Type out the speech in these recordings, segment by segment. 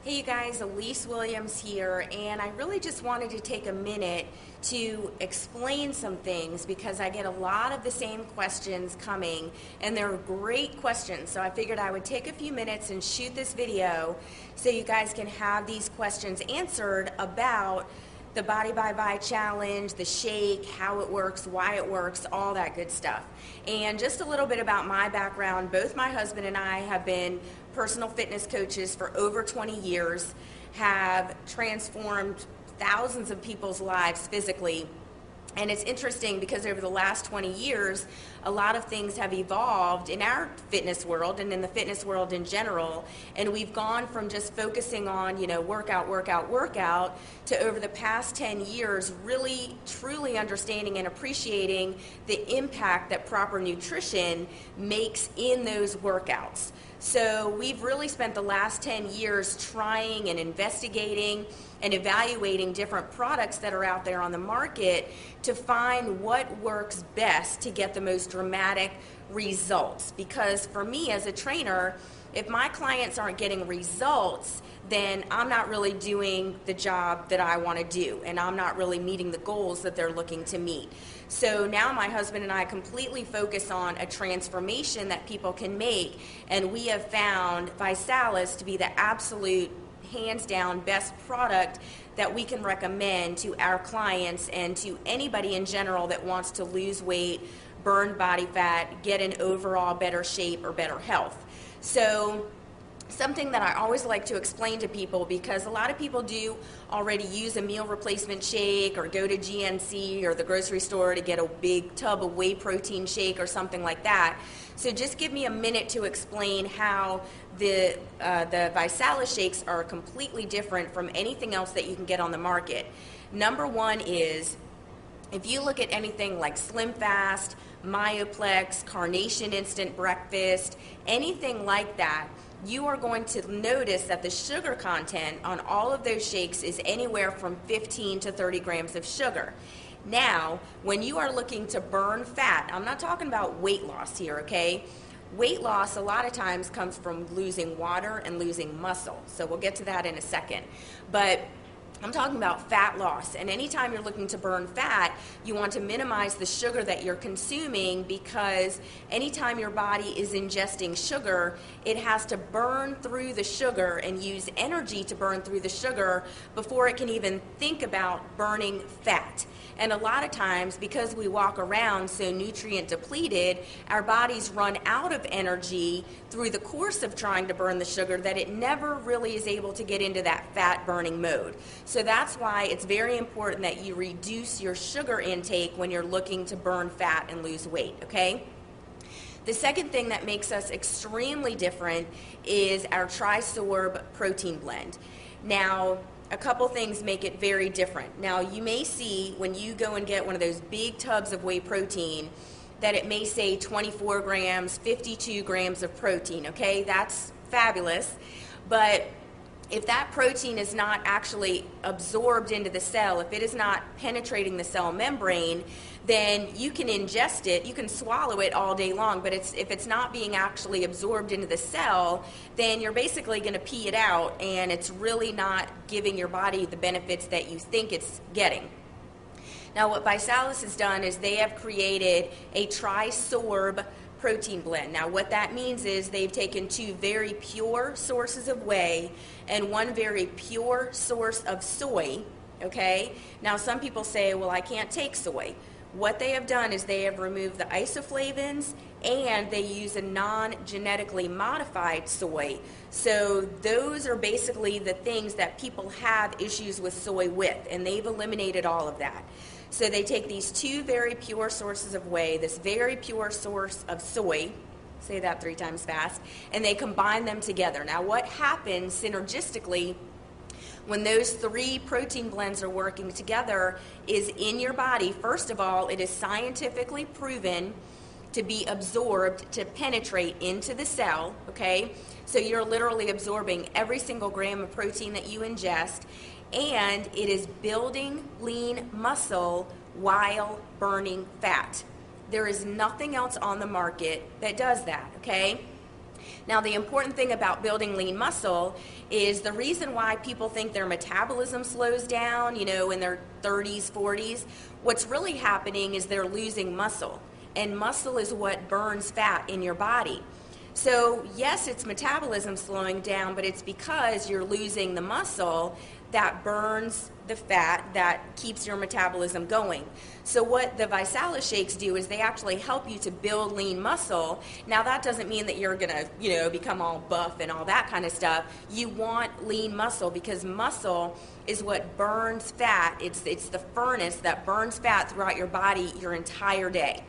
Hey you guys, Elise Williams here, and I really just wanted to take a minute to explain some things because I get a lot of the same questions coming, and they're great questions. So I figured I would take a few minutes and shoot this video so you guys can have these questions answered about the Body by Vi challenge, the shake, how it works, why it works, all that good stuff. And just a little bit about my background. Both my husband and I have been personal fitness coaches for over 20 years, have transformed thousands of people's lives physically. And it's interesting because over the last 20 years, a lot of things have evolved in our fitness world and in the fitness world in general. And we've gone from just focusing on, workout, workout, workout, to over the past 10 years, really, truly understanding and appreciating the impact that proper nutrition makes in those workouts. So we've really spent the last 10 years trying and investigating and evaluating different products that are out there on the market to find what works best to get the most dramatic results. Because for me as a trainer, if my clients aren't getting results, then I'm not really doing the job that I want to do, and I'm not really meeting the goals that they're looking to meet. So now my husband and I completely focus on a transformation that people can make, and we have found Visalus to be the absolute hands down best product that we can recommend to our clients and to anybody in general that wants to lose weight, burn body fat, get in overall better shape or better health. So something that I always like to explain to people, because a lot of people do already use a meal replacement shake or go to GNC or the grocery store to get a big tub of whey protein shake or something like that. So just give me a minute to explain how the Visalus shakes are completely different from anything else that you can get on the market. Number one is, if you look at anything like Slim Fast, Myoplex, Carnation Instant Breakfast, anything like that, you are going to notice that the sugar content on all of those shakes is anywhere from 15 to 30 grams of sugar. Now, when you are looking to burn fat, I'm not talking about weight loss here, okay? Weight loss a lot of times comes from losing water and losing muscle. So we'll get to that in a second. But I'm talking about fat loss, and anytime you're looking to burn fat, you want to minimize the sugar that you're consuming, because anytime your body is ingesting sugar, it has to burn through the sugar and use energy to burn through the sugar before it can even think about burning fat. And a lot of times, because we walk around so nutrient depleted, our bodies run out of energy through the course of trying to burn the sugar, that it never really is able to get into that fat burning mode. So that's why it's very important that you reduce your sugar intake when you're looking to burn fat and lose weight, okay? The second thing that makes us extremely different is our Trisorb protein blend. Now, a couple things make it very different. Now, you may see when you go and get one of those big tubs of whey protein that it may say 24 grams, 52 grams of protein, okay? That's fabulous. But if that protein is not actually absorbed into the cell, if it is not penetrating the cell membrane, then you can ingest it, you can swallow it all day long, but if it's not being actually absorbed into the cell, then you're basically going to pee it out, and it's really not giving your body the benefits that you think it's getting. Now, what Visalus has done is they have created a Trisorb protein blend. Now, what that means is they've taken two very pure sources of whey and one very pure source of soy, okay? Now, some people say, well, I can't take soy. What they have done is they have removed the isoflavins, and they use a non-genetically modified soy. So those are basically the things that people have issues with soy with, and they've eliminated all of that. So they take these two very pure sources of whey, this very pure source of soy, say that 3 times fast, and they combine them together. Now, what happens synergistically when those 3 protein blends are working together is in your body, first of all, it is scientifically proven to be absorbed, to penetrate into the cell, okay? So you're literally absorbing every single gram of protein that you ingest, and it is building lean muscle while burning fat. There is nothing else on the market that does that, okay? Now, the important thing about building lean muscle is the reason why people think their metabolism slows down, in their 30s, 40s, what's really happening is they're losing muscle. And muscle is what burns fat in your body. So yes, it's metabolism slowing down, but it's because you're losing the muscle that burns the fat that keeps your metabolism going. So what the Visalus shakes do is they actually help you to build lean muscle. Now that doesn't mean that you're gonna, become all buff and all that kind of stuff. You want lean muscle because muscle is what burns fat. It's the furnace that burns fat throughout your body your entire day.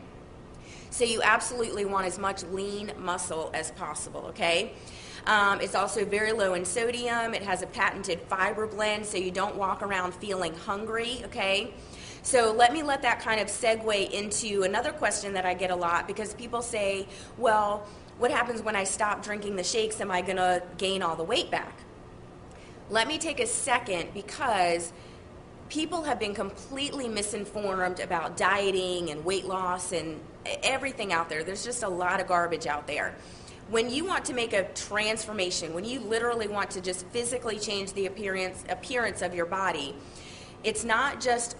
So you absolutely want as much lean muscle as possible, okay? It's also very low in sodium. It has a patented fiber blend, so you don't walk around feeling hungry, okay? So let that kind of segue into another question that I get a lot, because people say, well, what happens when I stop drinking the shakes? Am I gonna gain all the weight back? Let me take a second, because people have been completely misinformed about dieting and weight loss and everything out there. There's just a lot of garbage out there. When you want to make a transformation, when you literally want to just physically change the appearance of your body, it's not just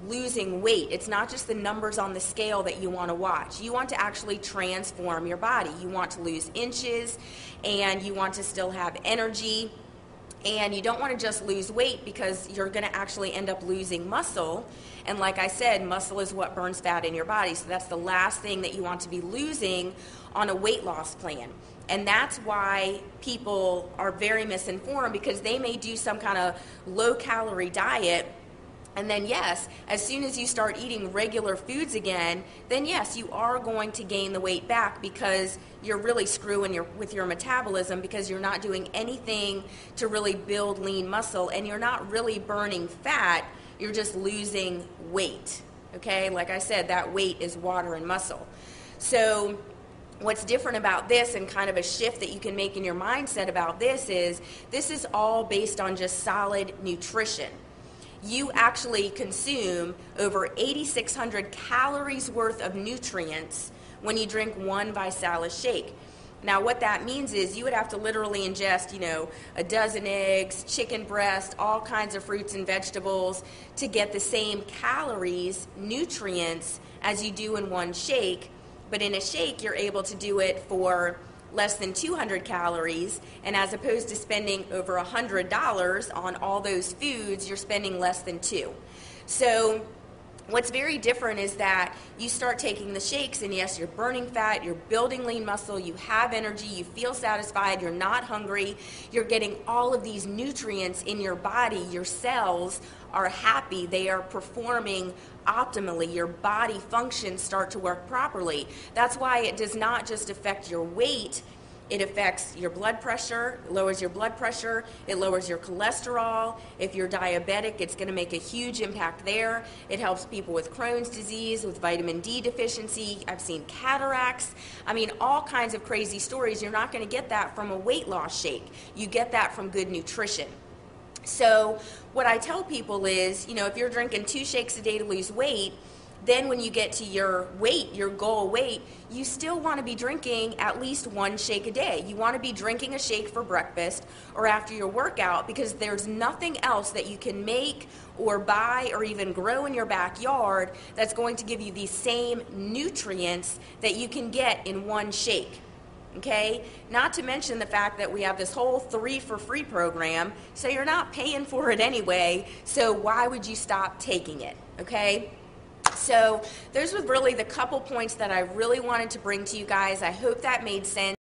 losing weight. It's not just the numbers on the scale that you want to watch. You want to actually transform your body. You want to lose inches, and you want to still have energy. And you don't want to just lose weight, because you're going to actually end up losing muscle. And like I said, muscle is what burns fat in your body. So that's the last thing that you want to be losing on a weight loss plan. And that's why people are very misinformed, because they may do some kind of low-calorie diet. And then yes, as soon as you start eating regular foods again, then yes, you are going to gain the weight back, because you're really screwing with your metabolism, because you're not doing anything to really build lean muscle, and you're not really burning fat, you're just losing weight, okay? Like I said, that weight is water and muscle. So what's different about this, and kind of a shift that you can make in your mindset about this is all based on just solid nutrition. You actually consume over 8,600 calories worth of nutrients when you drink one Visalus shake. Now what that means is you would have to literally ingest, a dozen eggs, chicken breast, all kinds of fruits and vegetables to get the same calories, nutrients, as you do in one shake. But in a shake, you're able to do it for less than 200 calories, and as opposed to spending over $100 on all those foods, you're spending less than $2. So what's very different is that you start taking the shakes, and yes, you're burning fat, you're building lean muscle, you have energy, you feel satisfied, you're not hungry, you're getting all of these nutrients in your body, your cells are happy, they are performing optimally, your body functions start to work properly. That's why it does not just affect your weight, it affects your blood pressure, lowers your blood pressure, it lowers your cholesterol. If you're diabetic, it's going to make a huge impact there. It helps people with Crohn's disease, with vitamin D deficiency. I've seen cataracts. I mean, all kinds of crazy stories. You're not going to get that from a weight loss shake. You get that from good nutrition. So what I tell people is, if you're drinking 2 shakes a day to lose weight, then when you get to your weight, your goal weight, you still want to be drinking at least 1 shake a day. You want to be drinking a shake for breakfast or after your workout, because there's nothing else that you can make or buy or even grow in your backyard that's going to give you the same nutrients that you can get in 1 shake. Okay, not to mention the fact that we have this whole 3 for free program, so you're not paying for it anyway, so why would you stop taking it, okay? So those were really the couple points that I really wanted to bring to you guys. I hope that made sense.